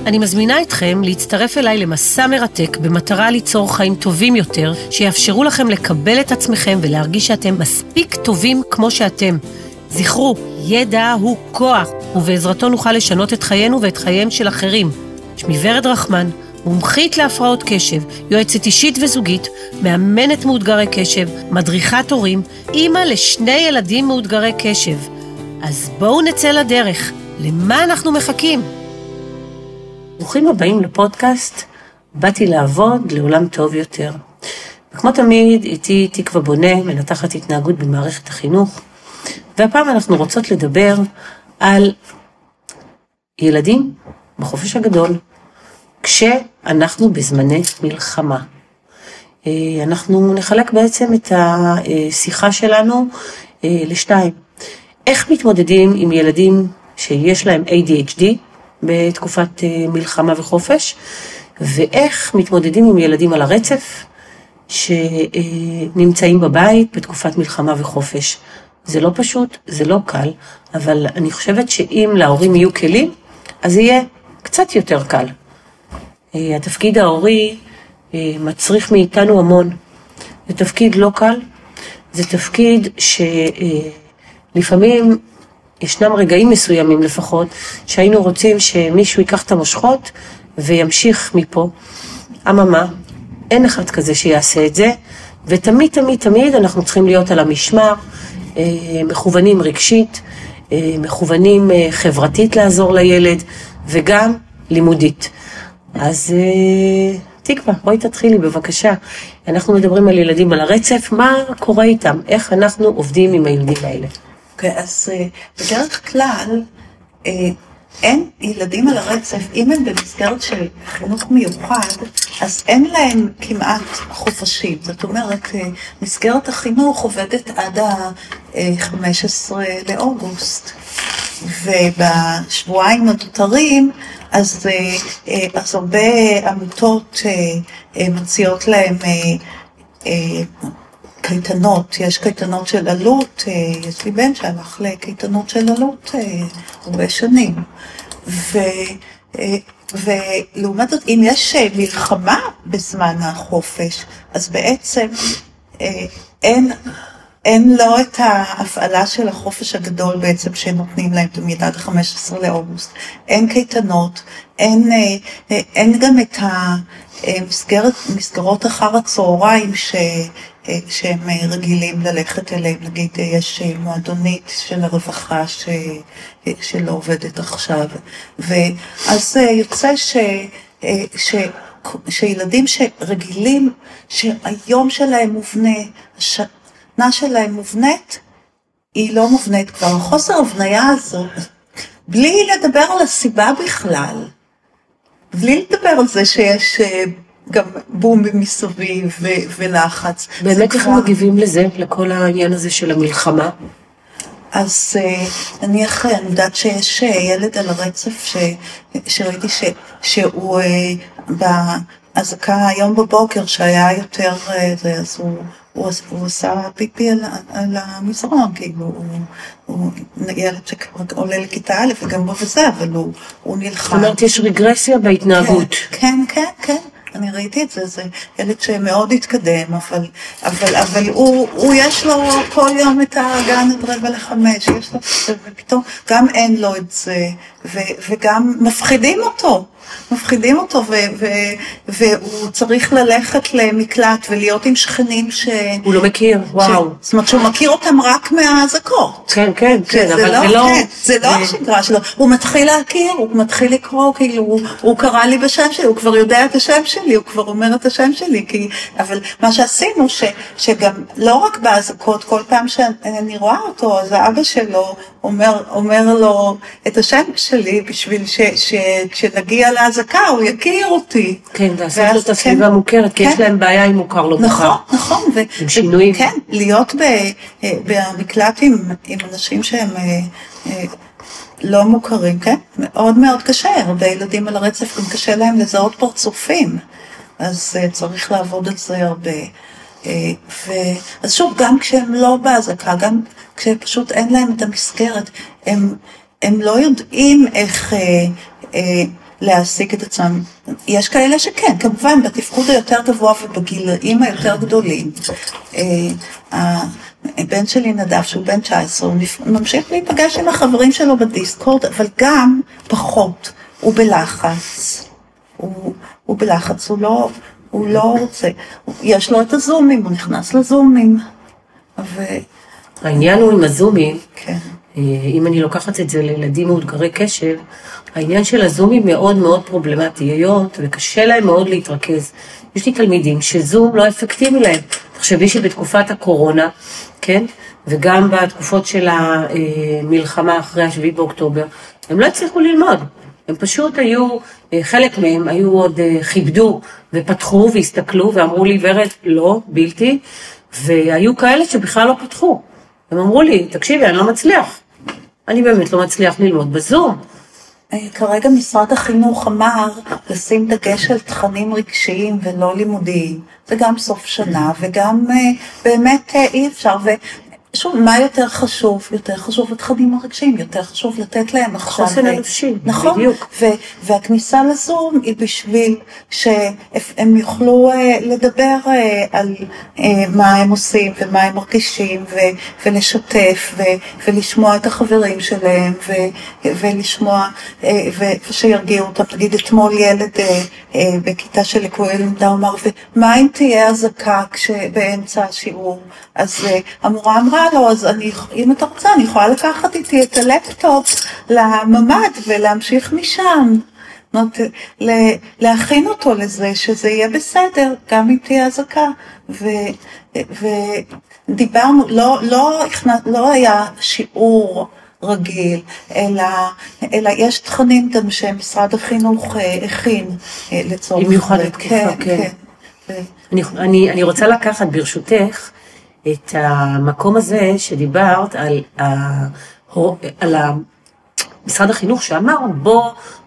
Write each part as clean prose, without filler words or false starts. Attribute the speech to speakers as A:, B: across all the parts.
A: אני מזמינה אתכם להצטרף אליי למסע מרתק במטרה ליצור חיים טובים יותר, שיאפשרו לכם לקבל את עצמכם ולהרגיש שאתם מספיק טובים כמו שאתם. זכרו, ידע הוא כוח, ובעזרתו נוכל לשנות את חיינו ואת חייהם של אחרים. שמי ורד רחמן, מומחית להפרעות קשב, יועצת אישית וזוגית, מאמנת מאותגרי קשב, מדריכת הורים, אימא לשני ילדים מאותגרי קשב. אז בואו נצא לדרך. למה אנחנו מחכים? ברוכים הבאים לפודקאסט, באתי לעבוד לעולם טוב יותר. וכמו תמיד, איתי תקווה בונה, מנתחת התנהגות במערכת החינוך, והפעם אנחנו רוצות לדבר על ילדים בחופש הגדול, כשאנחנו בזמני מלחמה. אנחנו נחלק בעצם את השיחה שלנו לשתיים. איך מתמודדים עם ילדים שיש להם ADHD בתקופת מלחמה וחופש, ואיך מתמודדים עם ילדים על הרצף שנמצאים בבית בתקופת מלחמה וחופש. זה לא פשוט, זה לא קל, אבל אני חושבת שאם להורים יהיו כלים, אז יהיה קצת יותר קל. התפקיד ההורי מצריך מאיתנו המון. זה תפקיד לא קל, זה תפקיד שלפעמים ישנם רגעים מסוימים לפחות, שהיינו רוצים שמישהו ייקח את המושכות וימשיך מפה. אממה, אין אחד כזה שיעשה את זה, ותמיד תמיד תמיד אנחנו צריכים להיות על המשמר, מכוונים רגשית, מכוונים חברתית לעזור לילד, וגם לימודית. אז תקווה, בואי תתחילי בבקשה. אנחנו מדברים על ילדים על הרצף, מה קורה איתם? איך אנחנו עובדים עם הילדים האלה?
B: אוקיי, אז בדרך כלל, אין ילדים על הרצף, אם הם במסגרת של חינוך מיוחד, אז אין להם כמעט חופשים. זאת אומרת, מסגרת החינוך עובדת עד ה-15 לאוגוסט. ובשבועיים הנותרים, אז הרבה עמותות מציעות להם קייטנות. יש קייטנות של עלות, יש לי בן שהלך לקייטנות של עלות הרבה שנים. ולעומת זאת, אם יש מלחמה בזמן החופש, אז בעצם אין לו את ההפעלה של החופש הגדול בעצם שנותנים להם תמיד עד 15 לאוגוסט. אין קייטנות, אין גם את המסגרות אחר הצהריים שהם רגילים ללכת אליהם. נגיד יש מועדונית של הרווחה שלא עובדת עכשיו. ואז יוצא שילדים שרגילים שהיום שלהם מובנה, השנה שלהם מובנית, היא לא מובנית כבר. החוסר הבניה הזאת, בלי לדבר על הסיבה בכלל, בלי לדבר על זה שיש גם בום מסביב ולחץ.
A: באמת איך מגיבים לזה, לכל העניין הזה של המלחמה?
B: אז אני יודעת שיש ילד על הרצף שראיתי שהוא בהזעקה היום בבוקר שהיה יותר, אז הוא עשה פיפי על המזרון, כאילו הוא ילד שכבר עולה לכיתה א' וגם בו וזה, אבל הוא נלחם. זאת אומרת, יש רגרסיה בהתנהגות. כן, כן, כן. אני ראיתי את זה, זה ילד שמאוד התקדם, אבל הוא יש לו כל יום את הגן עד 4:45, יש לו, ופתאום גם אין לו את זה, וגם מפחידים אותו, והוא צריך ללכת למקלט ולהיות עם שכנים
A: הוא לא מכיר, וואו.
B: זאת אומרת שהוא מכיר אותם רק מהזקות.
A: כן, כן, כן, אבל זה לא...
B: זה לא השגרה שלו. הוא מתחיל להכיר, הוא מתחיל לקרוא, כאילו, הוא קרא לי בשם שלי, הוא כבר יודע את השם שלי, הוא כבר אומר את השם שלי, אבל מה שעשינו, שגם לא רק בהזקות, כל פעם שאני רואה אותו, אז האבא שלו אומר לו את השם שלי, בשביל שכשנגיע להזקה, הוא יכיר אותי.
A: כן, לעשות לו את הסביבה מוכרת, כי יש להם בעיה עם מוכר לא מוכר.
B: נכון.
A: עם שינויים.
B: כן, להיות במקלט עם אנשים שהם לא מוכרים, כן? מאוד מאוד קשה, הרבה ילדים על הרצף, גם קשה להם לזהות פרצופים, אז צריך לעבוד על זה הרבה. אז שוב, גם כשהם לא בהזקה, גם כשפשוט אין להם את המסגרת, הם לא יודעים איך להשיג את עצמם. יש כאלה שכן, כמובן, בתפקוד היותר גבוה ובגילאים היותר גדולים. הבן שלי נדב, שהוא בן 19, הוא ממשיך להיפגש עם החברים שלו בדיסקורד, אבל גם פחות, הוא בלחץ. הוא בלחץ, הוא לא רוצה. יש לו את הזומים, הוא נכנס לזומים.
A: העניין הוא עם הזומים,
B: כן.
A: אם אני לוקחת את זה לילדים מאותגרי קשב, העניין של הזומים מאוד מאוד פרובלמטי, היות וקשה להם מאוד להתרכז. יש לי תלמידים שזום לא אפקטיבי להם. תחשבי שבתקופת הקורונה, כן, וגם בתקופות של המלחמה אחרי ה7 באוקטובר, הם לא הצליחו ללמוד. הם פשוט היו, חלק מהם היו עוד כיבדו ופתחו והסתכלו ואמרו לי, ורד, לא, בלתי, והיו כאלה שבכלל לא פתחו. הם אמרו לי, תקשיבי, אני לא מצליח. אני באמת לא מצליח ללמוד בזום.
B: כרגע משרד החינוך אמר לשים דגש על תכנים רגשיים ולא לימודיים. זה גם סוף שנה וגם באמת אי אפשר. שוב, מה יותר חשוב? יותר חשוב התכנים הרגשיים, יותר חשוב לתת להם עכשיו.
A: חוסן הנפשי,
B: נכון,
A: בדיוק.
B: והכניסה לזום היא בשביל שהם יוכלו לדבר על מה הם עושים ומה הם מרגישים ולשתף ולשמוע את החברים שלהם ולשמוע ושירגיעו אותם. נגיד אתמול ילד בכיתה של לקויי למידה אמר, ומה אם תהיה אזעקה כשבאמצע השיעור? אז המורה אמרה לו, אז אם אתה רוצה, אני יכולה לקחת איתי את הלפטופ לממד ולהמשיך משם. להכין אותו לזה, שזה יהיה בסדר, גם אם תהיה אזעקה. ודיברנו, לא היה שיעור רגיל, אלא יש תכנים גם שמשרד החינוך הכין לצורך.
A: במיוחד לתקופה, כן. אני רוצה לקחת ברשותך, את המקום הזה שדיברת על משרד החינוך שאמר,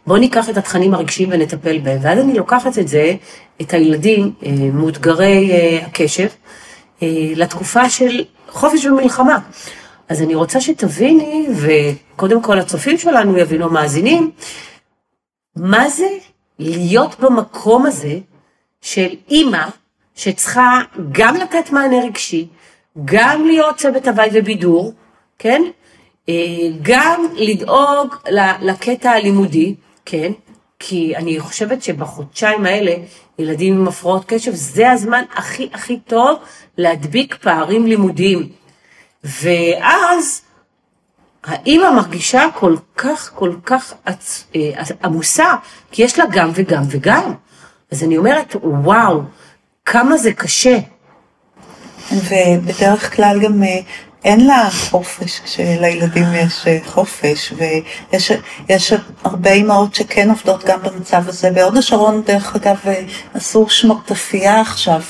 A: בוא ניקח את התכנים הרגשיים ונטפל בהם. ואז אני לוקחת את זה, את הילדים מאותגרי הקשב, לתקופה של חופש ומלחמה. אז אני רוצה שתביני, וקודם כל הצופים שלנו יבינו מאזינים, מה זה להיות במקום הזה של אימא, שצריכה גם לתת מענה רגשי, גם להיות צוות הווי ובידור, כן? גם לדאוג לקטע הלימודי, כן? כי אני חושבת שבחודשיים האלה, ילדים עם הפרעות קשב, זה הזמן הכי טוב להדביק פערים לימודיים. ואז האמא מרגישה כל כך עמוסה, כי יש לה גם וגם וגם. אז אני אומרת, וואו, כמה זה קשה.
B: ובדרך כלל גם אין לה חופש, כשלילדים יש חופש, ויש הרבה אמהות שכן עובדות גם במצב הזה. בהוד השרון, דרך אגב, עשו שמרטפייה עכשיו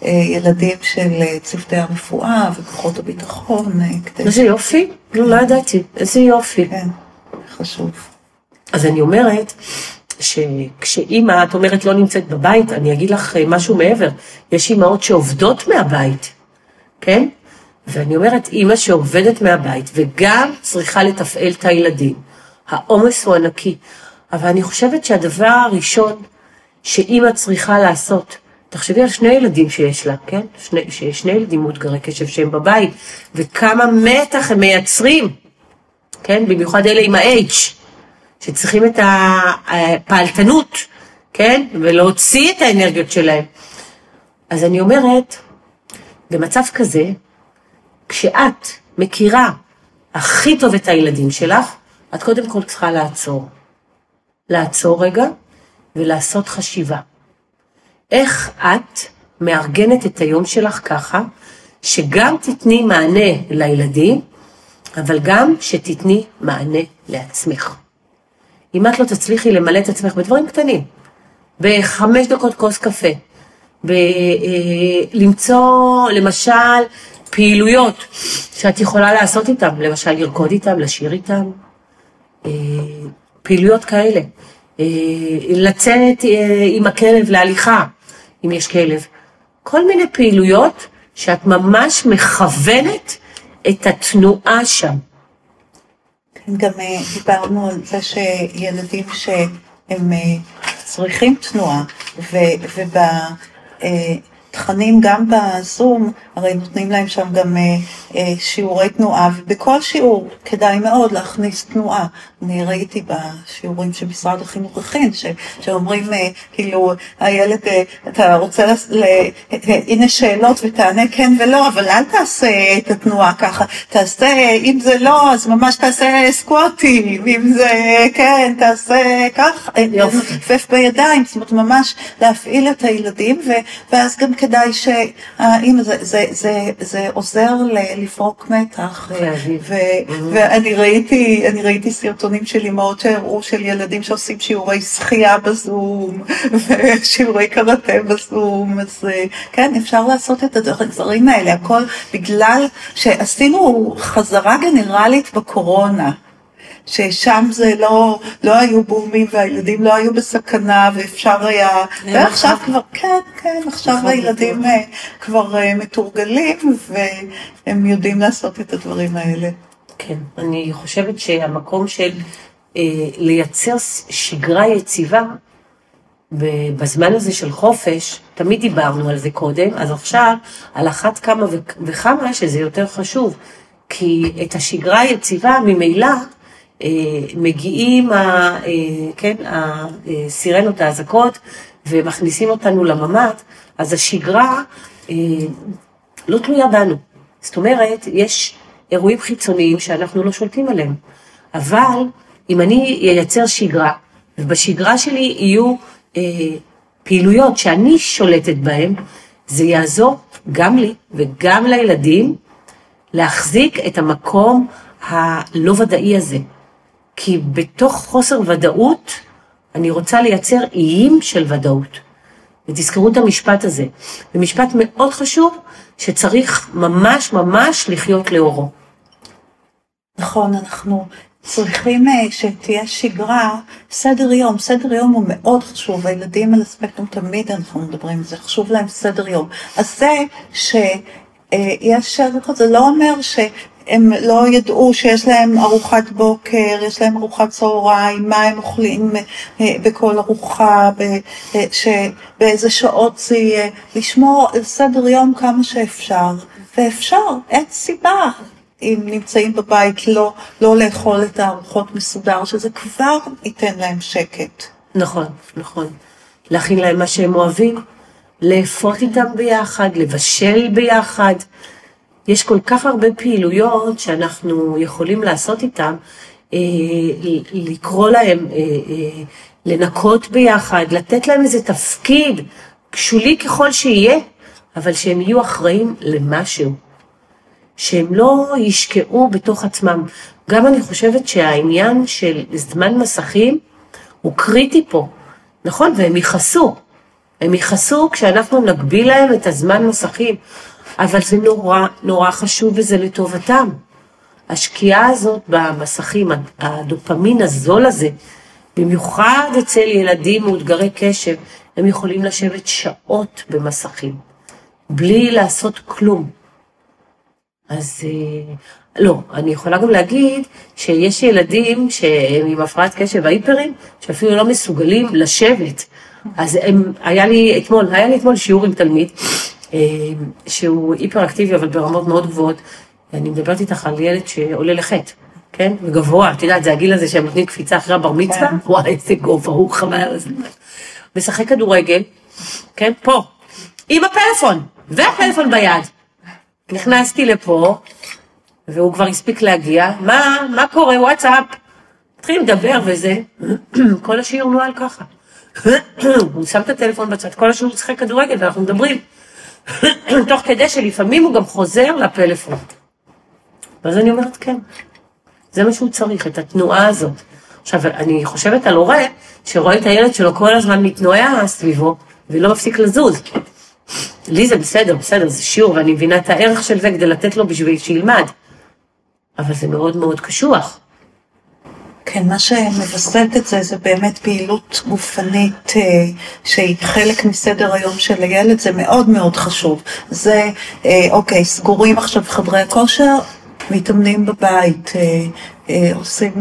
B: לילדים של צוותי הרפואה וכוחות הביטחון.
A: איזה יופי? לא ידעתי, איזה יופי.
B: כן, חשוב.
A: אז אני אומרת, שכשאימא, את אומרת, לא נמצאת בבית, אני אגיד לך משהו מעבר. יש אימהות שעובדות מהבית, כן? ואני אומרת, אימא שעובדת מהבית, וגם צריכה לתפעל את הילדים. העומס הוא ענקי. אבל אני חושבת שהדבר הראשון שאימא צריכה לעשות, תחשבי על שני ילדים שיש לה, כן? שני ילדים מאותגרי קשב שהם בבית, וכמה מתח הם מייצרים, כן? במיוחד אלה עם ה-H. שצריכים את הפעלתנות, כן? ולהוציא את האנרגיות שלהם. אז אני אומרת, במצב כזה, כשאת מכירה הכי טוב את הילדים שלך, את קודם כל צריכה לעצור. לעצור רגע ולעשות חשיבה. איך את מארגנת את היום שלך ככה, שגם תתני מענה לילדים, אבל גם שתתני מענה לעצמך. אם את לא תצליחי למלא את עצמך בדברים קטנים, ב5 דקות כוס קפה, למצוא למשל פעילויות שאת יכולה לעשות איתם, למשל לרקוד איתם, לשיר איתם, פעילויות כאלה, לצאת עם הכלב להליכה, אם יש כלב, כל מיני פעילויות שאת ממש מכוונת את התנועה שם.
B: גם דיברנו על זה שילדים הם צריכים תנועה, תכנים גם בזום, הרי נותנים להם שם גם שיעורי תנועה, ובכל שיעור כדאי מאוד להכניס תנועה. אני ראיתי בשיעורים שמשרד החינוך הכין, שאומרים כאילו, הילד, אתה רוצה, הנה שאלות ותענה כן ולא, אבל אל תעשה את התנועה ככה, תעשה, אם זה לא, אז ממש תעשה סקווטים, אם זה כן, תעשה ככה, נופף בידיים, זאת אומרת ממש להפעיל את הילדים, ואז גם כדאי שאם זה עוזר לפרוק מתח, ואני ראיתי סרטונים של אמהות שהראו של ילדים שעושים שיעורי שחייה בזום, ושיעורי קראטה בזום, אז כן, אפשר לעשות את הדברים האלה, הכל בגלל שעשינו חזרה גנרלית בקורונה, ששם זה לא היו בומים והילדים לא היו בסכנה ואפשר היה, ועכשיו כבר, כן, עכשיו הילדים כבר מתורגלים והם יודעים לעשות את הדברים האלה.
A: כן, אני חושבת שהמקום של לייצר שגרה יציבה, בזמן הזה של חופש, תמיד דיברנו על זה קודם, אז עכשיו על אחת כמה וכמה שזה יותר חשוב, כי את השגרה היציבה ממילא, מגיעים הסירנות, האזעקות, ומכניסים אותנו לממ"ד, אז השגרה לא תלויה בנו. זאת אומרת, יש אירועים חיצוניים שאנחנו לא שולטים עליהם. אבל אם אני אייצר שגרה, ובשגרה שלי יהיו פעילויות שאני שולטת בהן, זה יעזור גם לי וגם לילדים להחזיק את המקום הלא ודאי הזה. כי בתוך חוסר ודאות, אני רוצה לייצר איים של ודאות. ותזכרו את המשפט הזה. זה משפט מאוד חשוב, שצריך ממש ממש לחיות לאורו.
B: נכון, אנחנו צריכים שתהיה שגרה, סדר יום הוא מאוד חשוב, הילדים על הספקטרום תמיד אנחנו מדברים, זה חשוב להם סדר יום. אז זה שיש שדר, זה לא אומר הם לא ידעו שיש להם ארוחת בוקר, יש להם ארוחת צהריים, מה הם אוכלים בכל ארוחה, באיזה שעות זה יהיה, לשמור על סדר יום כמה שאפשר, ואפשר, אין סיבה, אם נמצאים בבית לא לאכול את הארוחות מסודר, שזה כבר ייתן להם שקט.
A: נכון. להכין להם מה שהם אוהבים, לאפות איתם ביחד, לבשל ביחד, יש כל כך הרבה פעילויות שאנחנו יכולים לעשות איתם, לקרוא להם, לנקות ביחד, לתת להם איזה תפקיד, שולי ככל שיהיה, אבל שהם יהיו אחראים למשהו, שהם לא ישקעו בתוך עצמם. גם אני חושבת שהעניין של זמן מסכים הוא קריטי פה, נכון? והם יכעסו כשאנחנו נגביל להם את הזמן מסכים, אבל זה נורא חשוב וזה לטובתם. השקיעה הזאת במסכים, הדופמין הזול הזה, במיוחד אצל ילדים מאותגרי קשב, הם יכולים לשבת שעות במסכים, בלי לעשות כלום. אז לא, אני יכולה גם להגיד שיש ילדים שהם עם הפרעת קשב ההיפרים, שאפילו לא מסוגלים לשבת. אז היה לי אתמול שיעור עם תלמיד, שהוא היפראקטיבי אבל ברמות מאוד גבוהות. אני מדברת איתך על ילד שעולה לחטא, כן? וגבוה, את יודעת, זה הגיל הזה שהם נותנים קפיצה אחרי הבר מצווה, וואי, איזה גובה, הוא חבל על זה. משחק כדורגל, כן? פה, עם הפלאפון, והפלאפון ביד. נכנסתי לפה, והוא כבר הספיק להגיע, מה קורה, וואטסאפ? התחיל לדבר וזה, כל השיעור נועל ככה. הוא שם את הטלפון בצד, כל השיעור משחק כדורגל, ואנחנו מדברים. תוך כדי שלפעמים הוא גם חוזר לפלאפון. ואז אני אומרת, כן, זה מה שהוא צריך, את התנועה הזאת. עכשיו, אני חושבת על הורה, שרואה את הילד שלו כל הזמן מתנועה סביבו, ולא מפסיק לזוז. לי זה בסדר, זה שיעור, ואני מבינה את הערך של זה כדי לתת לו בשביל שילמד. אבל זה מאוד מאוד קשוח.
B: כן, מה שמבסט את זה, זה באמת פעילות גופנית שהיא חלק מסדר היום של הילד, זה מאוד מאוד חשוב. זה, אוקיי, סגורים עכשיו חדרי הכושר, מתאמנים בבית, עושים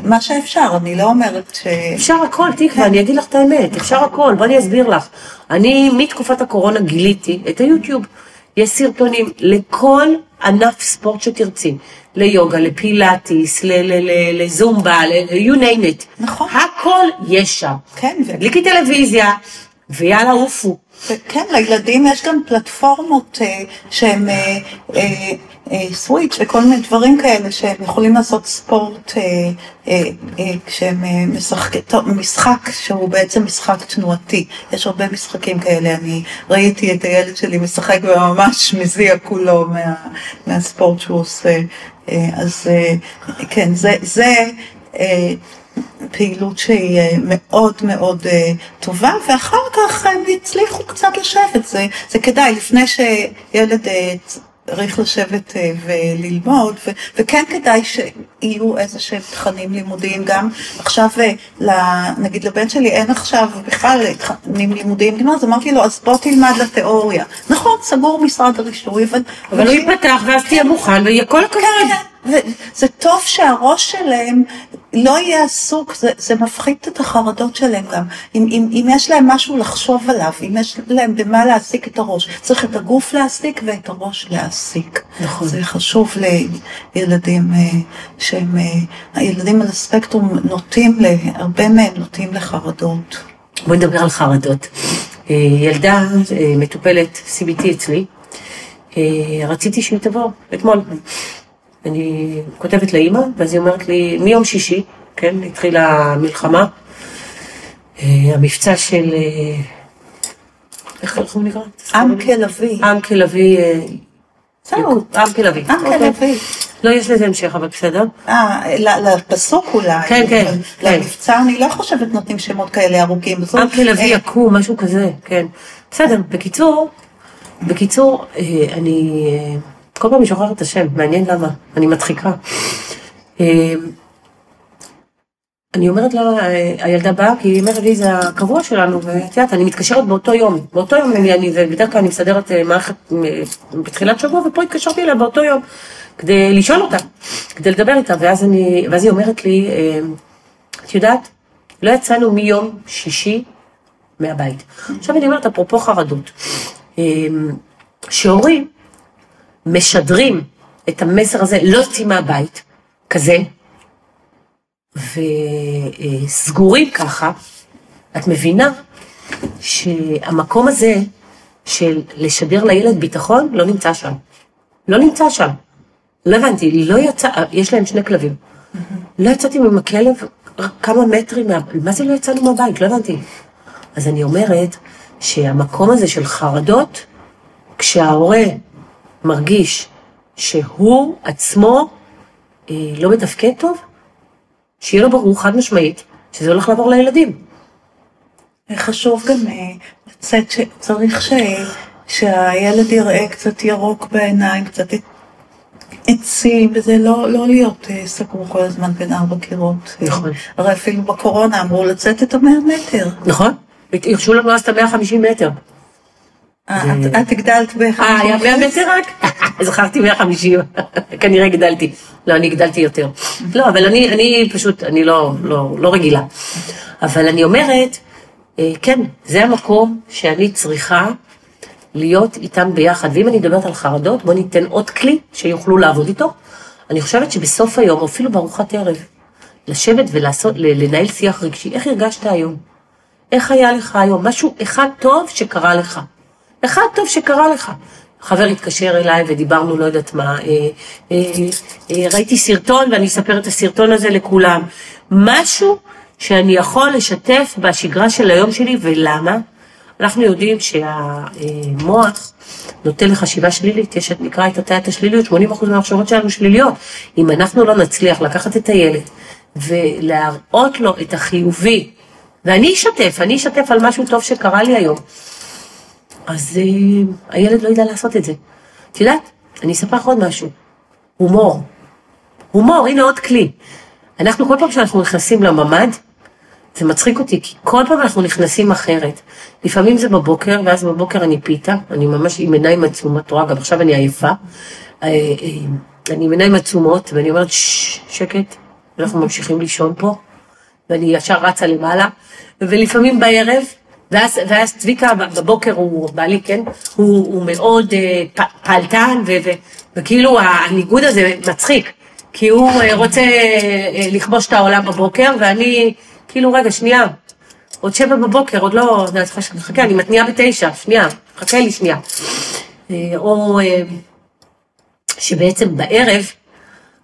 B: מה שאפשר, אני לא אומרת ש...
A: אפשר הכל, תקווה, אני אגיד לך את האמת, אפשר הכל, בוא אני אסביר לך. אני מתקופת הקורונה גיליתי את היוטיוב. יש סרטונים לכל ענף ספורט שתרצי, ליוגה, לפילאטיס, לזומבה, you name it.
B: נכון.
A: הכל יש שם.
B: כן.
A: תדליקי טלוויזיה, ויאללה עופו.
B: כן, לילדים יש גם פלטפורמות שהם סוויץ' וכל מיני דברים כאלה שהם יכולים לעשות ספורט כשהם משחק שהוא בעצם משחק תנועתי. יש הרבה משחקים כאלה, אני ראיתי את הילד שלי משחק וממש מזיע כולו מהספורט שהוא עושה. אז כן, זה פעילות שהיא מאוד מאוד טובה, ואחר כך הם הצליחו קצת לשבת, זה כדאי, לפני שילד צריך לשבת וללמוד, וכן כדאי שיהיו איזה שהם תכנים לימודיים גם. עכשיו, נגיד לבן שלי אין עכשיו בכלל תכנים לימודיים, אז אמרתי לו, אז בוא תלמד לתיאוריה. נכון, סגור משרד הרישוי,
A: אבל הוא ייפתח ואז תהיה מוכן, ויהיה כל הכבוד.
B: זה טוב שהראש שלהם לא יהיה עסוק, זה מפחית את החרדות שלהם גם. אם יש להם משהו לחשוב עליו, אם יש להם במה להעסיק את הראש, צריך את הגוף להעסיק ואת הראש להעסיק.
A: נכון.
B: זה חשוב לילדים שהם, הילדים על הספקטרום נוטים, הרבה מהם נוטים לחרדות.
A: בואי נדבר על חרדות. ילדה מטופלת CBT אצלי, רציתי שהיא תבוא אתמול. אני כותבת לאמא, ואז היא אומרת לי, מיום שישי, כן, התחילה המלחמה, המבצע של, איך הוא נקרא?
B: עמקל אבי.
A: עמקל אבי.
B: זהו.
A: עמקל אבי.
B: עמקל אבי.
A: לא, יש לזה המשך, אבל בסדר.
B: לפסוק אולי.
A: כן, כן.
B: למבצע, אני לא חושבת נותנים שמות כאלה ארוכים.
A: עמקל אבי יקום, משהו כזה, כן. בסדר, בקיצור, אני... כל פעם משוחרר את השם, מעניין למה, אני מצחיקה. אני אומרת לה, הילדה באה, כי ימי רביעי זה הקבוע שלנו, ואת יודעת, אני מתקשרת באותו יום, ובדרך כלל אני מסדרת מערכת בתחילת שבוע, ופה התקשרתי אליה באותו יום, כדי לשאול אותה, כדי לדבר איתה, ואז היא אומרת לי, את יודעת, לא יצאנו מיום שישי מהבית. עכשיו אני אומרת, אפרופו חרדות, שהורים, משדרים את המסר הזה, לא יוצאים מהבית, כזה, וסגורים ככה, את מבינה שהמקום הזה של לשדר לילד ביטחון לא נמצא שם. לא נמצא שם. לא הבנתי, לא יצא, יש להם 2 כלבים. לא יצאתי עם הכלב כמה מטרים, מה זה לא יצאנו מהבית? לא הבנתי. אז אני אומרת שהמקום הזה של חרדות, כשההורה מרגיש שהוא עצמו לא מתפקד טוב, שיהיה לו ברור חד משמעית שזה הולך לעבור לילדים.
B: חשוב גם לצאת שצריך שהילד יראה קצת ירוק בעיניים, קצת עצים, וזה לא להיות סגור כל הזמן בין 4 קירות.
A: נכון.
B: הרי אפילו בקורונה אמרו לצאת את 100 מטר.
A: נכון. הרשו לנו אז את 150 מטר.
B: את הגדלת ב-50.
A: היה 100 מטר רק? זכרתי 150, כנראה גדלתי. לא, אני גדלתי יותר. לא, אבל אני פשוט, אני לא רגילה. אבל אני אומרת, כן, זה המקום שאני צריכה להיות איתם ביחד. ואם אני מדברת על חרדות, בוא ניתן עוד כלי שיוכלו לעבוד איתו. אני חושבת שבסוף היום, או אפילו בארוחת ערב, לשבת ולנהל שיח רגשי. איך הרגשת היום? איך היה לך היום? משהו אחד טוב שקרה לך. אחד טוב שקרה לך. חבר התקשר אליי ודיברנו, לא יודעת מה, ראיתי סרטון ואני אספר את הסרטון הזה לכולם. משהו שאני יכול לשתף בשגרה של היום שלי, ולמה? אנחנו יודעים שהמוח נוטה לחשיבה שלילית, יש נקרא את הטעת השליליות, 80% מהמחשבות שלנו שליליות. אם אנחנו לא נצליח לקחת את הילד ולהראות לו את החיובי, ואני אשתף על משהו טוב שקרה לי היום, אז הילד לא ידע לעשות את זה. את יודעת, אני אספר לך עוד משהו. הומור, הנה עוד כלי. אנחנו כל פעם שאנחנו נכנסים לממד, זה מצחיק אותי, כי כל פעם אנחנו נכנסים אחרת. לפעמים זה בבוקר, ואז בבוקר אני פיתה, אני ממש עם עיניים עצומות, רואה, גם עכשיו אני עייפה, אני עם עיניים עצומות, ואני אומרת, שקט, אנחנו ממשיכים לישון פה, ואני ישר רצה למעלה, ולפעמים בערב, ואז צביקה בבוקר הוא בעלי, כן? הוא מאוד פעלתן, וכאילו הניגוד הזה מצחיק, כי הוא רוצה לכבוש את העולם בבוקר, ואני כאילו רגע, שנייה, עוד 7 בבוקר, עוד לא, חכה, אני מתניעה ב9, שנייה, חכה לי שנייה. או שבעצם בערב,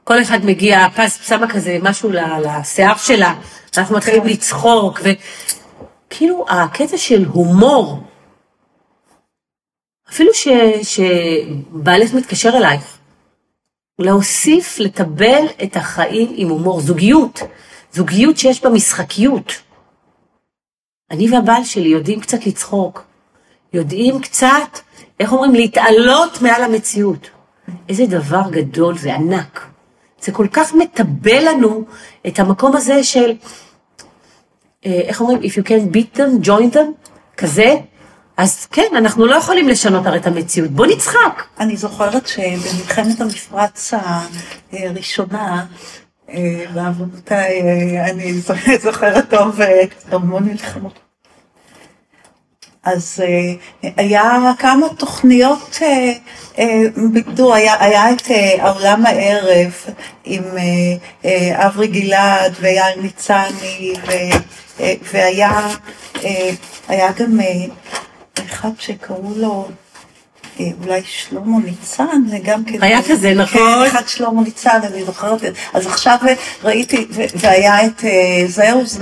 A: כל אחד מגיע, שמה כזה משהו לשיער שלה, אנחנו מתחילים לצחוק, וכאילו הקטע של הומור, אפילו שבעלך מתקשר אלייך, להוסיף, לטבל את החיים עם הומור, זוגיות שיש בה משחקיות. אני והבעל שלי יודעים קצת לצחוק, יודעים קצת, איך אומרים, להתעלות מעל המציאות. איזה דבר גדול וענק. זה כל כך מטבל לנו את המקום הזה של, איך אומרים, if you can beat them, join them, כזה, אז כן, אנחנו לא יכולים לשנות הרי את המציאות. בוא נצחק.
B: אני זוכרת שבמלחמת המפרץ הראשונה, בעוונותיי, אני זוכרת טוב המון מלחמות. אז היה כמה תוכניות בידור, היה את העולם הערב עם אברי גלעד ויאיר ניצני, והיה גם אחד שקראו לו אולי שלמה ניצן, גם כן.
A: היה כזה, נכון?
B: כן, אחד שלמה ניצן, אני זוכרת. אז עכשיו ראיתי, והיה את זהוז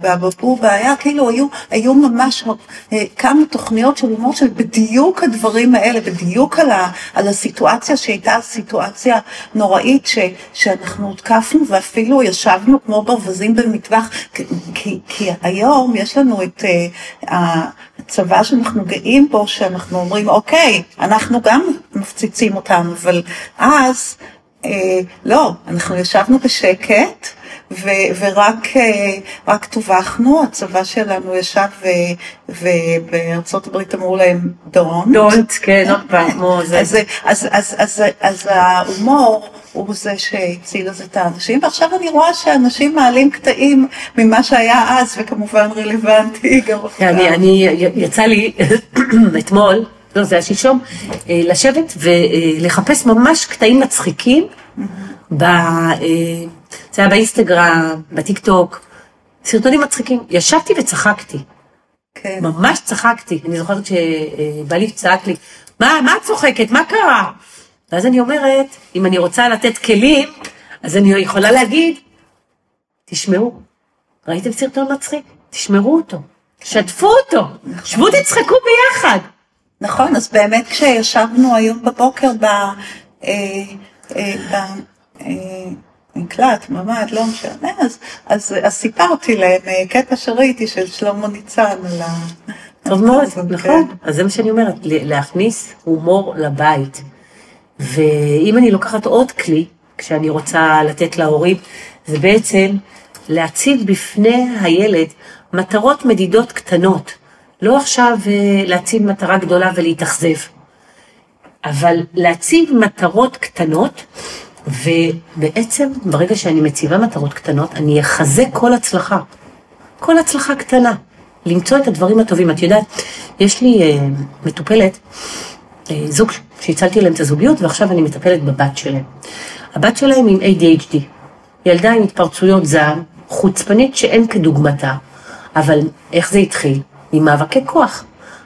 B: והבבובה, היה כאילו, היו ממש כמה תוכניות של הומור של בדיוק הדברים האלה, בדיוק על הסיטואציה שהייתה סיטואציה נוראית, שאנחנו הותקפנו ואפילו ישבנו כמו ברווזים במטווח, כי היום יש לנו את הצבא שאנחנו גאים בו, שאנחנו אומרים, אוקיי, אנחנו גם מפציצים אותם, אבל אז, לא, אנחנו ישבנו בשקט, ורק טובחנו, הצבא שלנו ישב, ובארצות הברית אמרו להם,
A: don't, כן, עוד פעם, כמו זה.
B: אז ההומור הוא זה שהציל אז את האנשים, ועכשיו אני רואה שאנשים מעלים קטעים ממה שהיה אז, וכמובן רלוונטי גם עכשיו.
A: יצא לי אתמול, לא, זה היה שלשום, לשבת ולחפש ממש קטעים מצחיקים, זה היה באינסטגרם, בטיק טוק, סרטונים מצחיקים. ישבתי וצחקתי.
B: כן.
A: ממש צחקתי. אני זוכרת שבעלי צעק לי, מה את צוחקת? מה קרה? ואז אני אומרת, אם אני רוצה לתת כלים, אז אני יכולה להגיד, תשמעו, ראיתם סרטון מצחיק? תשמרו אותו, שתפו אותו, שבו תצחקו ביחד.
B: נכון, אז באמת כשישבנו היום בבוקר מקלט, ממד, לא משנה, אז סיפרתי להם קטע שראיתי של שלמה ניצן על
A: טוב מאוד, נכון. אז זה מה שאני אומרת, להכניס הומור לבית. ואם אני לוקחת עוד כלי, כשאני רוצה לתת להורים, זה בעצם להציב בפני הילד מטרות מדידות קטנות. לא עכשיו להציב מטרה גדולה ולהתאכזב, אבל להציב מטרות קטנות, ובעצם ברגע שאני מציבה מטרות קטנות, אני אחזק כל הצלחה קטנה, למצוא את הדברים הטובים. את יודעת, יש לי מטופלת, זוג שהצלתי להם את הזוגיות, ועכשיו אני מטפלת בבת שלהם. הבת שלהם עם ADHD, ילדה עם התפרצויות זעם, חוצפנית שאין כדוגמתה, אבל איך זה התחיל? עם מאבקי כוח.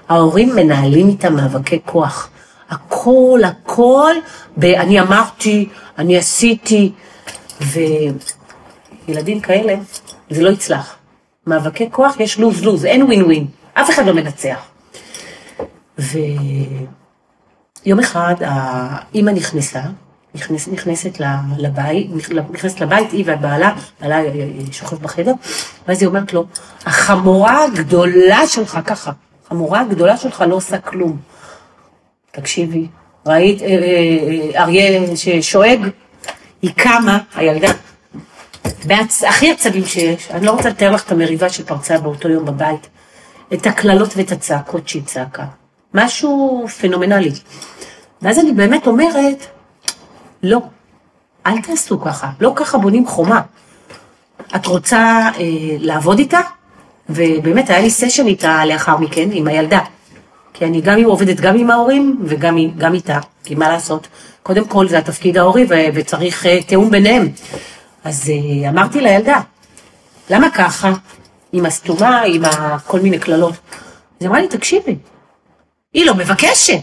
A: ההורים מנהלים איתם מאבקי כוח. הכל, אני אמרתי, אני עשיתי, וילדים כאלה, זה לא יצלח. מאבקי כוח יש לוז, אין ווין, אף אחד לא מנצח. ויום אחד, האמא נכנסת לבית, היא והבעלה, בעלה שוכב בחדר, ואז היא אומרת לו, החמורה הגדולה שלך ככה, החמורה הגדולה שלך לא עושה כלום. תקשיבי, ראית אריה ששואג, היא קמה, הילדה, הכי עצבים שיש, אני לא רוצה לתאר לך את המריבה שפרצה באותו יום בבית, את הכללות ואת הצעקות שהיא צעקה, משהו פנומנלי. ואז אני באמת אומרת, לא, אל תעשו ככה, לא ככה בונים חומה. את רוצה לעבוד איתה? ובאמת היה לי סשן איתה לאחר מכן, עם הילדה. כי אני גם עובדת גם עם ההורים וגם איתה, כי מה לעשות? קודם כל זה התפקיד ההורי וצריך תיאום ביניהם. אז אמרתי לילדה, למה ככה? עם הסתומה, עם כל מיני כללות. אז אמרה לי, תקשיבי, היא לא מבקשת.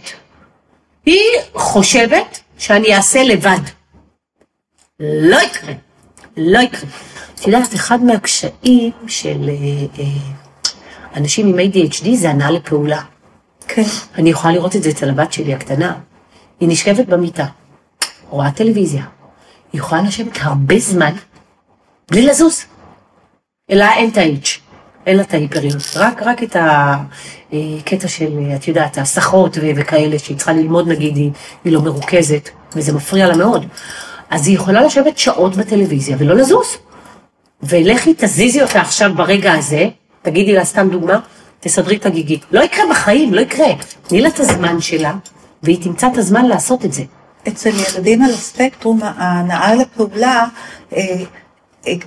A: היא חושבת שאני אעשה לבד. לא יקרה, לא יקרה. את יודעת, אחד מהקשיים של אנשים עם ADHD זה הנעה לפעולה.
B: כן.
A: אני יכולה לראות את זה אצל הבת שלי הקטנה. היא נשכבת במיטה, רואה טלוויזיה. היא יכולה לשבת הרבה זמן, בלי לזוז. אלא אין את ה-H, אין לה את ההיפריות. רק את הקטע של, את יודעת, הסחות וכאלה, שהיא צריכה ללמוד נגיד, היא לא מרוכזת, וזה מפריע לה מאוד. אז היא יכולה לשבת שעות בטלוויזיה ולא לזוז. ולכי תזיזי אותה עכשיו ברגע הזה, תגידי לה סתם דוגמה, תסדרי את הגיגי. לא יקרה בחיים, לא יקרה. תני לה את הזמן שלה, והיא תמצא את הזמן לעשות את זה.
B: אצל ילדים על הספקטרום, ההנאה לפעולה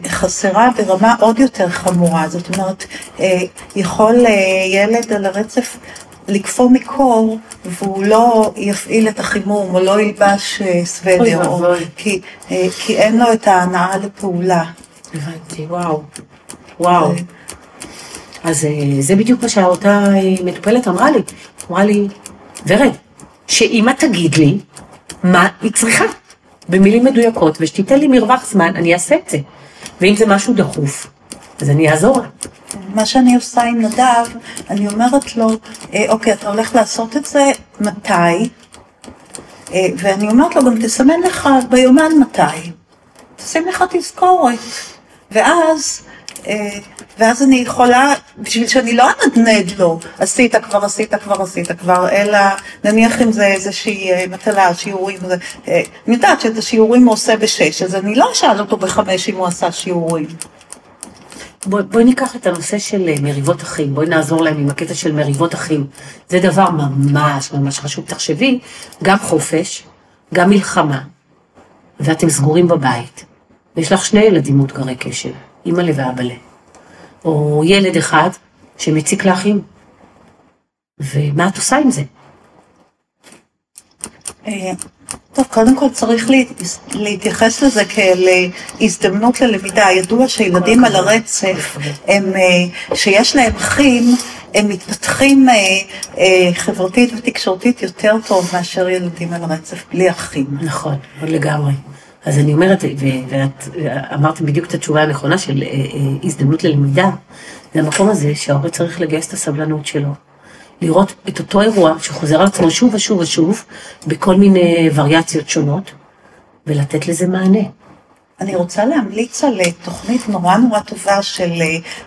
B: חסרה ברמה עוד יותר חמורה. זאת אומרת, יכול ילד על הרצף לקפוא מקור, והוא לא יפעיל את החימום, או לא ילבש סוודר, כי אין לו את ההנאה לפעולה.
A: הבנתי, וואו. אז זה בדיוק מה שאותה מטופלת אמרה לי. אמרה לי, ורד, שאמא תגיד לי מה היא צריכה, במילים מדויקות, ושתיתן לי מרווח זמן, אני אעשה את זה. ואם זה משהו דחוף, אז אני אעזור לה.
B: מה שאני עושה עם נדב, אני אומרת לו, אוקיי, אתה הולך לעשות את זה, מתי? ואני אומרת לו, גם תסמן לך ביומן מתי. תשים לך תזכורת. ואז אני יכולה, בשביל שאני לא אנדנד לו, עשית כבר, אלא נניח אם זה איזושהי מטלה, שיעורים, אני יודעת שאת השיעורים הוא עושה ב6, אז אני לא אשאל אותו ב5 אם הוא עשה שיעורים.
A: בואי ניקח את הנושא של מריבות אחים, בואי נעזור להם עם הקטע של מריבות אחים. זה דבר ממש חשוב, תחשבי, גם חופש, גם מלחמה, ואתם סגורים בבית, ויש לך 2 ילדים מאותגרי קשב, אמא ואבא לה. או ילד אחד שמציק לאחים. ומה את עושה עם זה?
B: טוב, קודם כל צריך להתייחס לזה כאל הזדמנות ללמידה. ידוע שילדים על הרצף, שיש להם אחים, הם מתפתחים חברתית ותקשורתית יותר טוב מאשר ילדים על הרצף בלי אחים.
A: נכון, עוד לגמרי. אז אני אומרת, ואת אמרת בדיוק את התשובה הנכונה של הזדמנות ללמידה, זה המקום הזה שההורה צריך לגייס את הסבלנות שלו, לראות את אותו אירוע שחוזר על עצמו שוב ושוב ושוב, בכל מיני וריאציות שונות, ולתת לזה מענה.
B: אני רוצה להמליץ על תוכנית נורא טובה של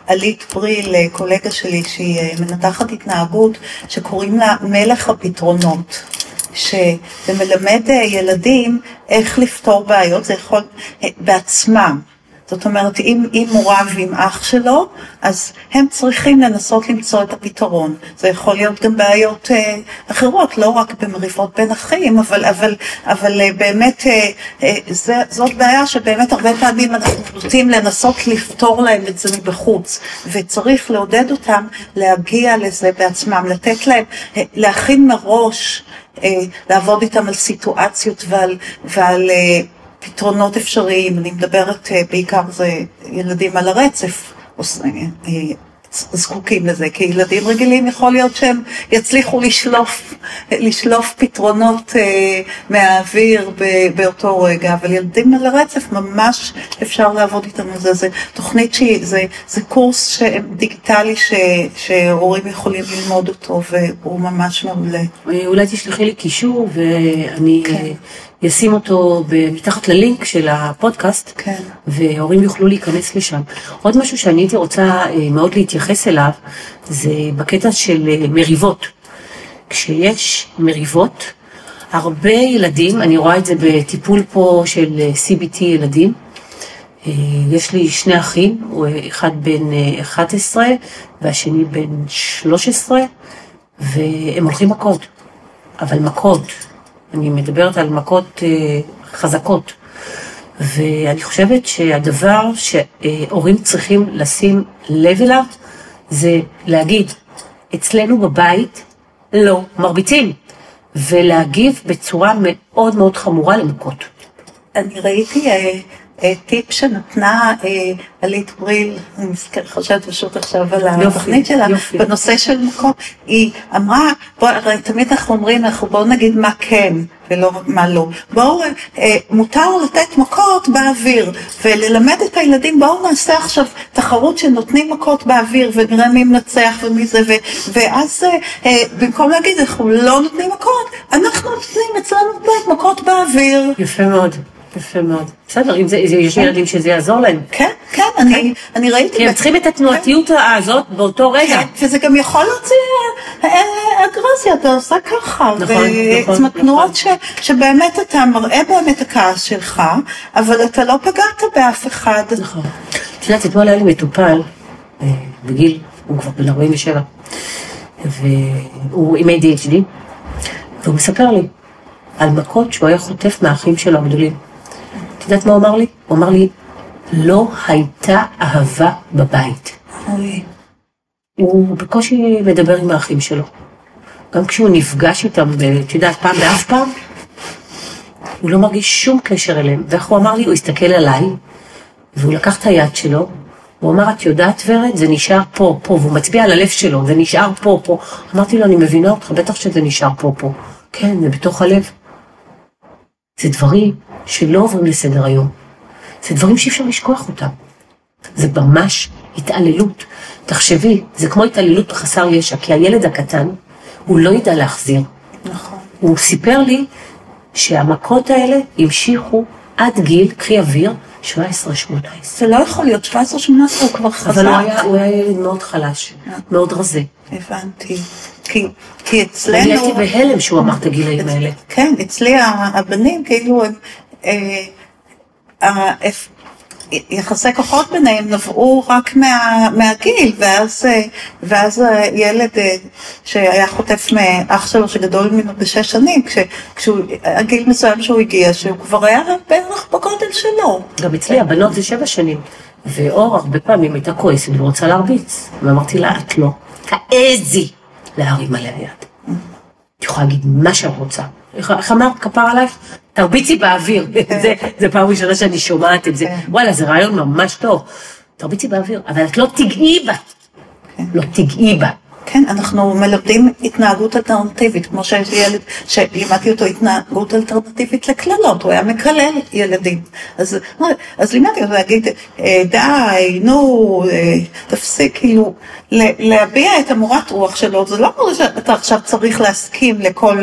B: אלית בריל, קולגה שלי, שהיא מנתחת התנהגות, שקוראים לה מלך הפתרונות. שזה מלמד ילדים איך לפתור בעיות, זה יכול בעצמם. זאת אומרת, אם הוא רב עם אח שלו, אז הם צריכים לנסות למצוא את הפתרון. זה יכול להיות גם בעיות אחרות, לא רק במריבות בין אחים, אבל באמת זאת בעיה שבאמת הרבה פעמים אנחנו רוצים לנסות לפתור להם את זה מבחוץ, וצריך לעודד אותם להגיע לזה בעצמם, לתת להם, להכין מראש, לעבוד איתם על סיטואציות ועל פתרונות אפשריים. אני מדברת בעיקר זה ילדים על הרצף, זקוקים לזה, כי ילדים רגילים יכול להיות שהם יצליחו לשלוף פתרונות מהאוויר באותו רגע, אבל ילדים על הרצף ממש אפשר לעבוד איתם על זה. זה תוכנית זה קורס דיגיטלי שהורים יכולים ללמוד אותו, והוא ממש מעולה.
A: אולי תשלחי לי קישור ואני ישים אותו מתחת ללינק של הפודקאסט,
B: כן.
A: והורים יוכלו להיכנס לשם. עוד משהו שאני הייתי רוצה מאוד להתייחס אליו, זה בקטע של מריבות. כשיש מריבות, הרבה ילדים, אני רואה את זה בטיפול פה של CBT ילדים, יש לי 2 אחים, אחד בן 11 והשני בן 13, והם הולכים מכות, אבל מכות. אני מדברת על מכות חזקות, ואני חושבת שהדבר שהורים צריכים לשים לב אליו, זה להגיד, אצלנו בבית לא מרביצים, ולהגיב בצורה מאוד מאוד חמורה למכות.
B: אני ראיתי טיפ שנתנה עלית בריל, אני חושבת פשוט עכשיו על התוכנית שלה, בנושא של מכות, היא אמרה, תמיד אנחנו אומרים, בואו נגיד מה כן ולא מה לא, בואו, מותר לתת מכות באוויר, וללמד את הילדים, בואו נעשה עכשיו תחרות שנותנים מכות באוויר, ונראה מי מנצח ומי זה, ואז במקום להגיד, אנחנו לא נותנים מכות, אנחנו נותנים אצלנו בית מכות באוויר.
A: יפה מאוד. יפה מאוד. בסדר, אם יש ילדים שזה יעזור להם.
B: כן, כן, אני ראיתי...
A: כי הם צריכים את התנועתיות הזאת באותו רגע.
B: כן, וזה גם יכול להוציא אגרסיה, אתה עושה ככה.
A: נכון, נכון.
B: זאת אומרת, תנועות שבאמת אתה מראה באמת הכעס שלך, אבל אתה לא פגעת באף אחד.
A: נכון. את יודעת, אתמול היה לי מטופל, בגיל, הוא כבר בן 47, והוא עם ADHD, והוא מספר לי על מכות שהוא היה חוטף מהאחים שלו הגדולים. את יודעת מה הוא אמר לי? הוא אמר לי, לא הייתה אהבה בבית. הוא בקושי מדבר עם האחים שלו. גם כשהוא נפגש איתם, את יודעת, פעם באף פעם, הוא לא מרגיש שום קשר אליהם. ואיך הוא אמר לי? הוא הסתכל עליי, והוא לקח את היד שלו, הוא אמר, את יודעת ורד, זה נשאר פה, והוא מצביע על הלב שלו, זה נשאר פה. אמרתי לו, אני מבינה אותך, בטח שזה נשאר פה. כן, זה בתוך הלב. זה דברים שלא עוברים לסדר היום. זה דברים שאי אפשר לשכוח אותם. זה ממש התעללות. תחשבי, זה כמו התעללות חסר ישע, כי הילד הקטן, הוא לא ידע להחזיר.
B: נכון.
A: הוא סיפר לי שהמכות האלה המשיכו עד גיל, קחי אוויר, 17-18.
B: זה לא יכול להיות, 17-18 הוא כבר חזק.
A: אבל הוא היה ילד מאוד חלש, מאוד רזה.
B: הבנתי. כי אצלנו...
A: אני הייתי בהלם שהוא אמר את הגילאים האלה.
B: כן, אצלי הבנים כאילו יחסי כוחות ביניהם נבעו רק מהגיל, ואז ילד שהיה חוטף מאח שלו שגדול ממנו ב6 שנים, הגיל מסוים שהוא הגיע, שהוא כבר היה בערך בגודל שלו.
A: גם אצלי הבנות זה 7 שנים, ואור הרבה פעמים הייתה כועסת ורוצה להרביץ, ואמרתי לה, את לא, תעזי להרים עליה יד. את יכולה להגיד מה שאת רוצה. איך אמרת, כפר עלייך? תרביצי באוויר. זה פעם ראשונה שאני שומעת את זה. וואלה, זה רעיון ממש טוב. תרביצי באוויר, אבל את לא תגעי בה. לא תגעי בה.
B: כן, אנחנו מלמדים התנהגות אלטרנטיבית, כמו שיש לי ילד שלימדתי אותו התנהגות אלטרנטיבית לקללות, הוא היה מקלל ילדים. אז לימדתי אותו להגיד, די, נו, תפסיק, כאילו, להביע את המורת רוח שלו, זה לא אומר שאתה עכשיו צריך להסכים לכל,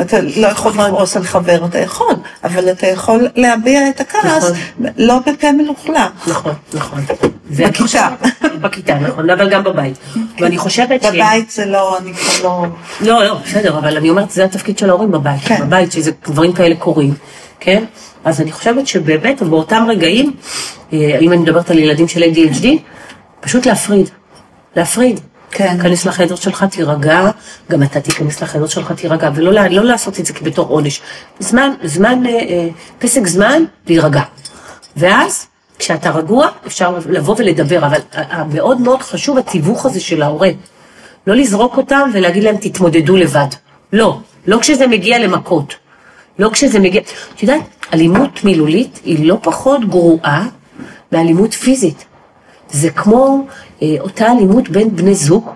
B: אתה לא יכול לרעוס על חבר, אתה יכול, אבל אתה יכול להביע את הכעס, לא בפה מלוכלך.
A: נכון.
B: בכיתה,
A: נכון, אבל גם בבית. ואני חושבת
B: בבית זה לא, אני כבר לא...
A: לא, בסדר, אבל אני אומרת, זה התפקיד של ההורים בבית. בבית, שזה דברים כאלה קורים, כן? אז אני חושבת שבאמת, באותם רגעים, אם אני מדברת על ילדים של ADHD, פשוט להפריד.
B: כן.
A: כנס לחדר שלך, תירגע, גם אתה תיכנס לחדר שלך, תירגע, ולא לעשות את זה כבתור עונש. פסק זמן, להירגע. ואז, כשאתה רגוע, אפשר לבוא ולדבר, אבל מאוד מאוד חשוב התיווך הזה של ההורה. לא לזרוק אותם ולהגיד להם, תתמודדו לבד. לא כשזה מגיע למכות. לא כשזה מגיע... את יודעת, אלימות מילולית היא לא פחות גרועה מאלימות פיזית. זה כמו אותה אלימות בין בני זוג,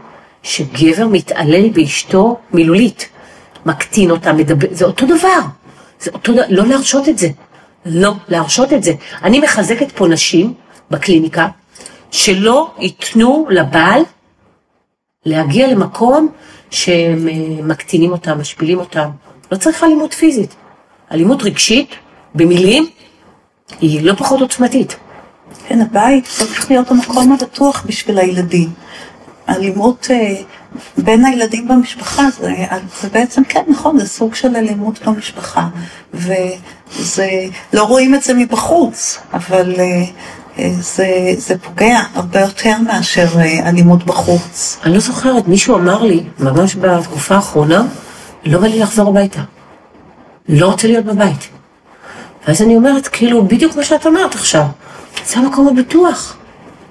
A: שגבר מתעלל באשתו מילולית. מקטין אותה, מדבר, זה אותו דבר. לא להרשות את זה. לא להרשות את זה. אני מחזקת פה נשים בקליניקה, שלא ייתנו לבעל להגיע למקום שהם מקטינים אותם, משפילים אותם. לא צריך אלימות פיזית. אלימות רגשית, במילים, היא לא פחות עוצמתית.
B: כן, הבית צריך להיות המקום הבטוח בשביל הילדים. אלימות בין הילדים במשפחה, זה בעצם כן נכון, זה סוג של אלימות במשפחה, וזה, לא רואים את זה מבחוץ, אבל זה פוגע הרבה יותר מאשר אלימות בחוץ.
A: אני לא זוכרת, מישהו אמר לי, ממש בתקופה האחרונה, לא בא לי לחזור הביתה. לא רוצה להיות בבית. ואז אני אומרת, כאילו, בדיוק מה שאת אומרת עכשיו, זה המקום הבטוח.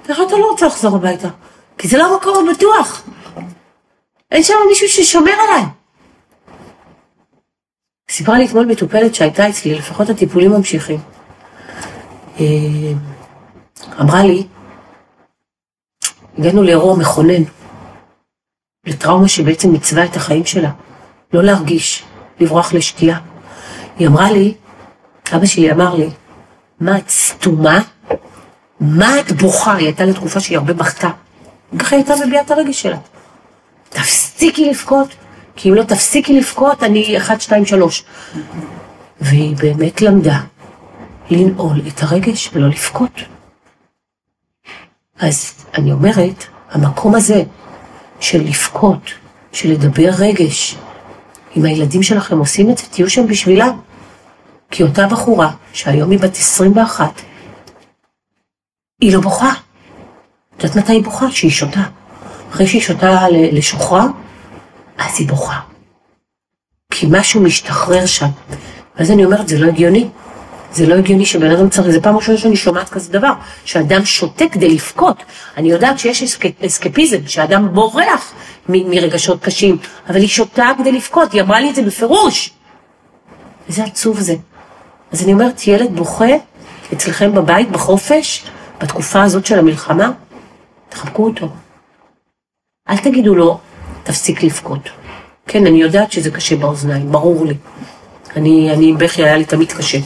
A: איך אתה לא רוצה לחזור הביתה? כי זה לא המקום הבטוח. אין שם מישהו ששומר עליי. סיפרה לי אתמול מטופלת שהייתה אצלי, לפחות הטיפולים ממשיכים. אמרה לי, הגענו לאירוע מכונן, לטראומה שבעצם מצווה את החיים שלה. לא להרגיש, לברוח לשתייה. היא אמרה לי, אבא שלי אמר לי, מה את סתומה? מה את בוכה? היא הייתה לתקופה שהיא הרבה בכתה. ככה היא הייתה מביאה את הרגש שלה. תפסיקי לבכות, כי אם לא תפסיקי לבכות, אני 1, 2, 3. והיא באמת למדה לנעול את הרגש ולא לבכות. אז אני אומרת, המקום הזה של לבכות, של לדבר רגש, אם הילדים שלכם עושים את זה, תהיו שם בשבילם. כי אותה בחורה, שהיום היא בת 21, היא לא בוכה. את יודעת מתי היא בוכה? שהיא שותה. אחרי שהיא שותה לשוחרה, אז היא בוכה. כי משהו משתחרר שם. ואז אני אומרת, זה לא הגיוני. זה לא הגיוני שבן אדם צריך, זה פעם ראשונה שאני שומעת כזה דבר, שאדם שותה כדי לבכות. אני יודעת שיש אסקפיזם, שאדם בורח מרגשות קשים, אבל היא שותה כדי לבכות, היא אמרה לי את זה בפירוש. איזה עצוב זה. אז אני אומרת, ילד בוכה אצלכם בבית, בחופש, בתקופה הזאת של המלחמה, תחבקו אותו. אל תגידו לו, תפסיק לבכות. כן, אני יודעת שזה קשה באוזניים, ברור לי. אני בכי, היה לי תמיד קשה.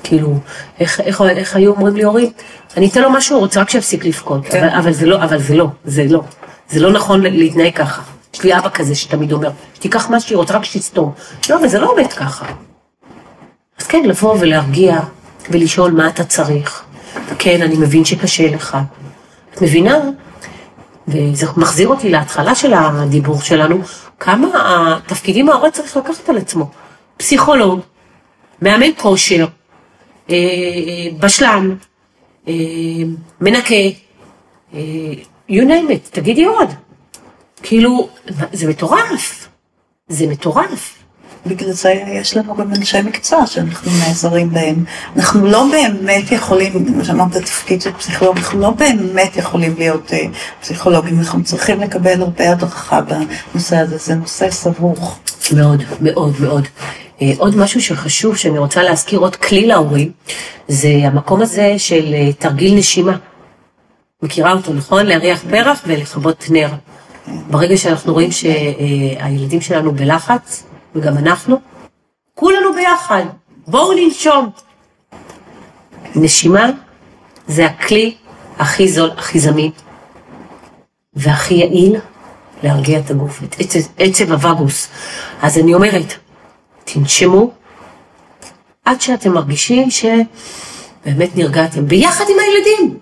A: כאילו, איך היו אומרים לי הורים? אני אתן לו משהו, רוצה רק שיפסיק לבכות. כן. אבל זה לא. זה לא נכון להתנהג ככה. יש לי אבא כזה שתמיד אומר, שתיקח מה שהיא רוצה רק שתסתום. לא, אבל זה לא עובד ככה. אז כן, לבוא ולהרגיע ולשאול מה אתה צריך. וכן, אני מבין שקשה לך. את מבינה? וזה מחזיר אותי להתחלה של הדיבור שלנו, כמה התפקידים ההורה צריך לקחת על עצמו. פסיכולוג, מאמן כושר, בשלן, מנקה, you name it, תגידי עוד. כאילו, זה מטורף. זה מטורף.
B: בגלל זה יש לנו גם אנשי מקצוע שאנחנו נעזרים בהם. אנחנו לא באמת יכולים, שמעת התפקיד של פסיכולוג, אנחנו לא באמת יכולים להיות פסיכולוגים, אנחנו צריכים לקבל הרבה הדרכה בנושא הזה, זה נושא סבוך.
A: מאוד, מאוד, מאוד. עוד משהו שחשוב שאני רוצה להזכיר, עוד כלי להורים, זה המקום הזה של תרגיל נשימה. מכירה אותו, נכון? להריח פרח ולכבות נר. ברגע שאנחנו רואים שהילדים שלנו בלחץ, וגם אנחנו, כולנו ביחד, בואו לנשום. נשימה זה הכלי הכי זול, הכי זמין, והכי יעיל להרגיע את הגוף, את עצב הווגוס. אז אני אומרת, תנשמו, עד שאתם מרגישים שבאמת נרגעתם, ביחד עם הילדים.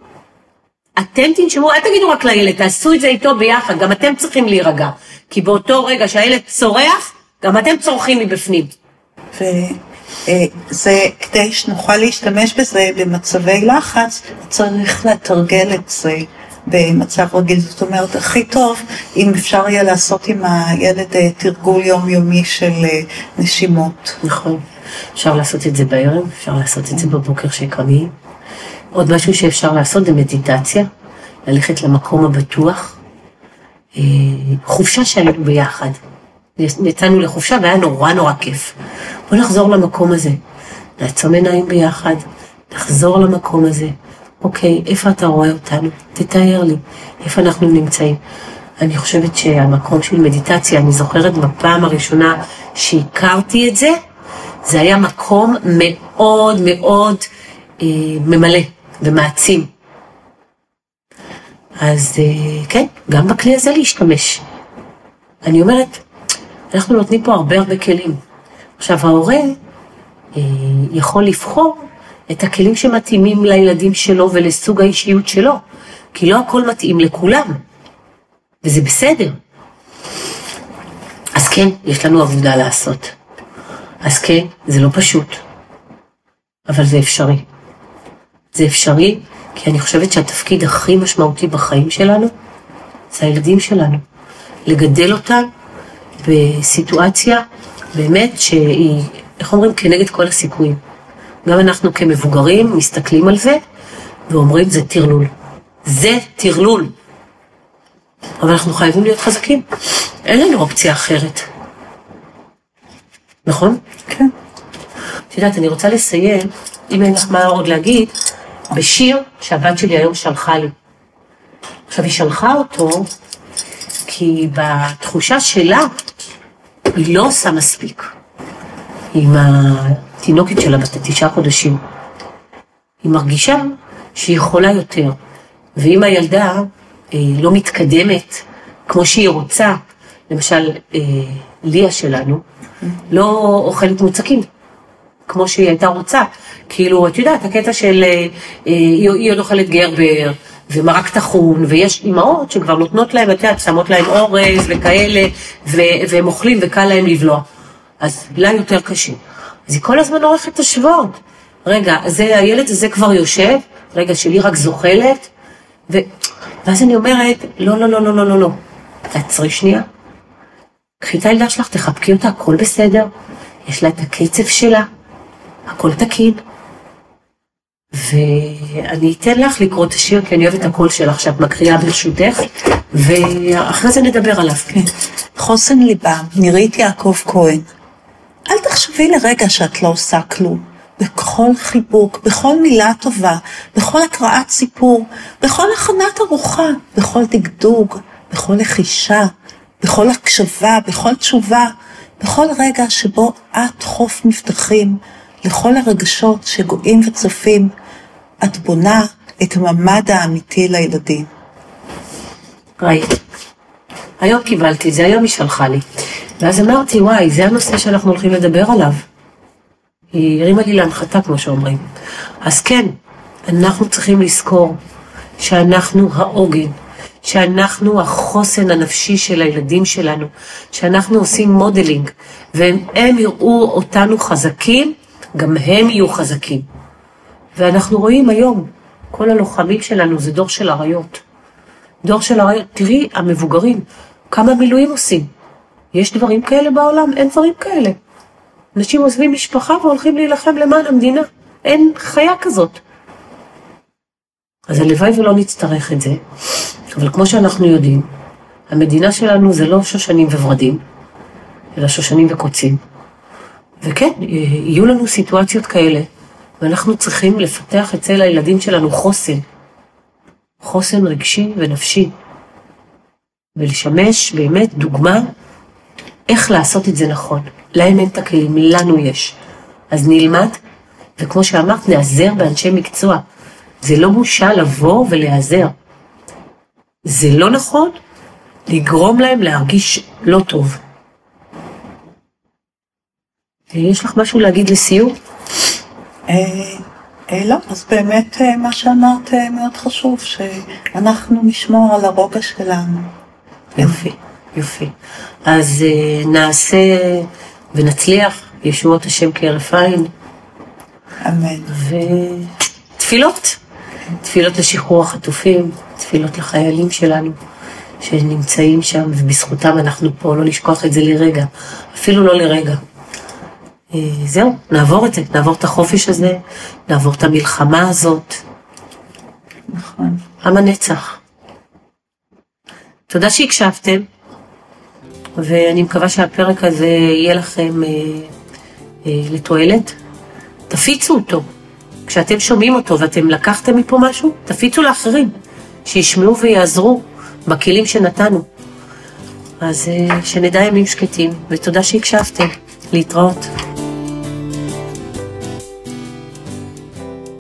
A: אתם תנשמו, אל תגידו רק לילד, תעשו את זה איתו ביחד, גם אתם צריכים להירגע. כי באותו רגע שהילד צורח, גם אתם צורכים מבפנים.
B: וזה, כדי שנוכל להשתמש בזה במצבי לחץ, צריך לתרגל את זה במצב רגיל. זאת אומרת, הכי טוב אם אפשר יהיה לעשות עם הילד תרגול יומיומי של נשימות.
A: נכון. אפשר לעשות את זה בערב, אפשר לעשות את זה בבוקר שקמים. עוד משהו שאפשר לעשות זה מדיטציה, ללכת למקום הבטוח. חופשה שהיינו ביחד. יצאנו לחופשה והיה נורא כיף. בוא נחזור למקום הזה. נעצום עיניים ביחד, נחזור למקום הזה. אוקיי, איפה אתה רואה אותנו? תתאר לי, איפה אנחנו נמצאים. אני חושבת שהמקום של מדיטציה, אני זוכרת בפעם הראשונה שהכרתי את זה, זה היה מקום מאוד מאוד ממלא ומעצים. אז כן, גם בכלי הזה להשתמש. אני אומרת, אנחנו נותנים פה הרבה כלים. עכשיו, ההורה יכול לבחור את הכלים שמתאימים לילדים שלו ולסוג האישיות שלו, כי לא הכל מתאים לכולם, וזה בסדר. אז כן, יש לנו עבודה לעשות. אז כן, זה לא פשוט, אבל זה אפשרי. זה אפשרי, כי אני חושבת שהתפקיד הכי משמעותי בחיים שלנו, זה הילדים שלנו. לגדל אותם בסיטואציה באמת שהיא, איך אומרים, כנגד כל הסיכויים. גם אנחנו כמבוגרים מסתכלים על זה, ואומרים זה תרלול. זה תרלול. אבל אנחנו חייבים להיות חזקים. אין לנו אופציה אחרת. נכון?
B: כן.
A: את יודעת, אני רוצה לסיים, אם אין לך מה עוד להגיד, בשיר שהבת שלי היום שלחה לי. עכשיו, היא שלחה אותו, כי בתחושה שלה, היא לא עושה מספיק. עם התינוקת שלה בת 9 חודשים. היא מרגישה שהיא יכולה יותר. ואם הילדה לא מתקדמת כמו שהיא רוצה, למשל, ליה שלנו, לא אוכלת מוצקים, כמו שהיא הייתה רוצה. כאילו, את יודעת, הקטע של היא עוד אוכלת גרבר, ומרק תחון, ויש אמהות שכבר נותנות להם, את יודעת, שמות להם אורז וכאלה, והם אוכלים וקל להם לבלוע. אז לה יותר קשה. אז היא כל הזמן עורכת השוואות. רגע, הילד הזה כבר יושב, רגע, שלי רק זוחלת, ואז אני אומרת, לא, לא, לא, לא, לא, לא, לא. תעצרי שנייה. קחי את הילדה שלך, תחבקי אותה, הכל בסדר. יש לה את הקצב שלה, הכל תקין. ואני אתן לך לקרוא את השיר, כי אני אוהבת את הקול שלך, שאת מקריאה ברשותך, ואחרי זה נדבר עליו.
B: כן. חוסן ליבה, נירית יעקב כהן. אל תחשבי לרגע שאת לא עושה כלום. בכל חיבוק, בכל מילה טובה, בכל הקראת סיפור, בכל הכנת ארוחה, בכל דגדוג, בכל לחישה, בכל הקשבה, בכל תשובה, בכל רגע שבו את חוף מבטחים לכל הרגשות שגועים וצופים, את בונה את הממד האמיתי לילדים.
A: ראית, היום קיבלתי את זה, היום היא שלחה לי. ואז אמרתי, וואי, זה הנושא שאנחנו הולכים לדבר עליו. היא הרימה לי להנחתה, כמו שאומרים. אז כן, אנחנו צריכים לזכור שאנחנו העוגן, שאנחנו החוסן הנפשי של הילדים שלנו, שאנחנו עושים מודלינג, והם יראו אותנו חזקים, גם הם יהיו חזקים. ואנחנו רואים היום, כל הלוחמים שלנו זה דור של עריות. דור של עריות, תראי, המבוגרים, כמה מילואים עושים. יש דברים כאלה בעולם? אין דברים כאלה. אנשים עוזבים משפחה והולכים להילחם למען המדינה. אין חיה כזאת. אז הלוואי ולא נצטרך את זה. אבל כמו שאנחנו יודעים, המדינה שלנו זה לא שושנים וורדים, אלא שושנים וקוצים. וכן, יהיו לנו סיטואציות כאלה, ואנחנו צריכים לפתח אצל הילדים שלנו חוסן. חוסן רגשי ונפשי. ולשמש באמת דוגמה איך לעשות את זה נכון. להם אין את הכלים, לנו יש. אז נלמד, וכמו שאמרת, נעזר באנשי מקצוע. זה לא בושה לבוא ולעזר. זה לא נכון לגרום להם להרגיש לא טוב. יש לך משהו להגיד לסיום?
B: לא, אז באמת מה שאמרת מאוד חשוב, שאנחנו נשמור על הרוגע שלנו.
A: יופי, יופי. אז נעשה ונצליח, ישועות השם כהרף עין.
B: אמן.
A: ותפילות. תפילות לשחרור החטופים, תפילות לחיילים שלנו שנמצאים שם, ובזכותם אנחנו פה, לא לשכוח את זה לרגע, אפילו לא לרגע. זהו, נעבור את זה, נעבור את החופש הזה, נעבור את המלחמה הזאת.
B: נכון.
A: עם הנצח. תודה שהקשבתם, ואני מקווה שהפרק הזה יהיה לכם לתועלת. תפיצו אותו. כשאתם שומעים אותו ואתם לקחתם מפה משהו, תפיצו לאחרים, שישמעו ויעזרו בכלים שנתנו. אז שנדע ימים שקטים, ותודה שהקשבתם. להתראות.